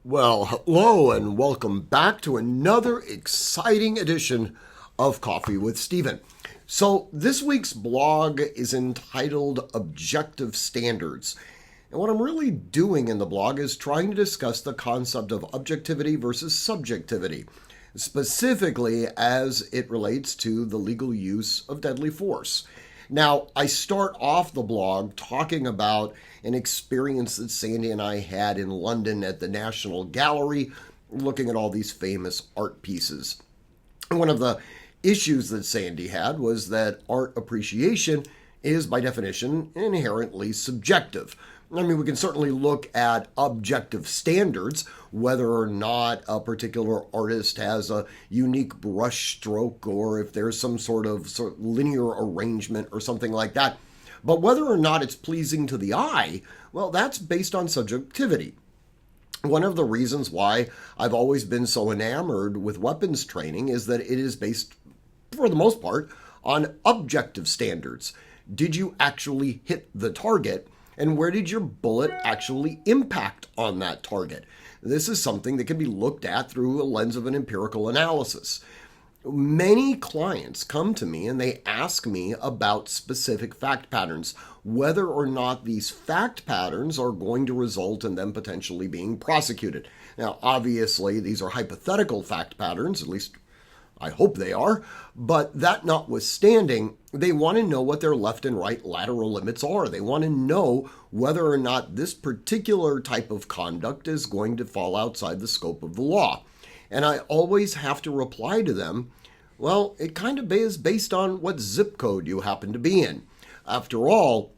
Well, hello and welcome back to another exciting edition of Coffee with Stephen. So, this week's blog is entitled Objective Standards. And what I'm really doing in the blog is trying to discuss the concept of objectivity versus subjectivity, specifically as it relates to the legal use of deadly force. Now, I start off the blog talking about an experience that Sandy and I had in London at the National Gallery, looking at all these famous art pieces. One of the issues that Sandy had was that art appreciation is, by definition, inherently subjective. I mean, we can certainly look at objective standards, whether or not a particular artist has a unique brush stroke or if there's some sort of linear arrangement or something like that. But whether or not it's pleasing to the eye, well, that's based on subjectivity. One of the reasons why I've always been so enamored with weapons training is that it is based, for the most part, on objective standards. Did you actually hit the target? And where did your bullet actually impact on that target? This is something that can be looked at through a lens of an empirical analysis. Many clients come to me and they ask me about specific fact patterns, whether or not these fact patterns are going to result in them potentially being prosecuted. Now, obviously, these are hypothetical fact patterns, at least I hope they are, but that notwithstanding, they want to know what their left and right lateral limits are. They want to know whether or not this particular type of conduct is going to fall outside the scope of the law. And I always have to reply to them, well, it kind of is based on what zip code you happen to be in. After all,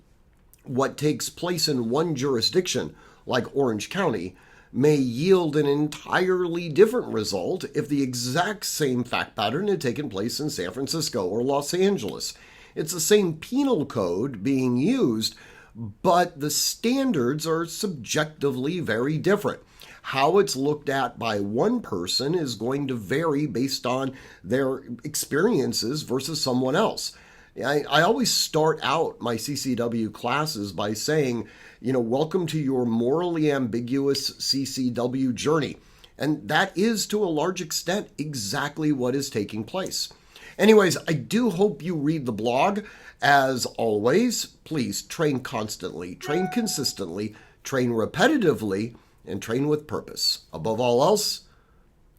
what takes place in one jurisdiction, like Orange County, may yield an entirely different result if the exact same fact pattern had taken place in San Francisco or Los Angeles. It's the same penal code being used, but the standards are subjectively very different. How it's looked at by one person is going to vary based on their experiences versus someone else. I always start out my CCW classes by saying, welcome to your morally ambiguous CCW journey. And that is, to a large extent, exactly what is taking place. Anyways, I do hope you read the blog. As always, please train constantly, train consistently, train repetitively, and train with purpose. Above all else,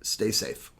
stay safe.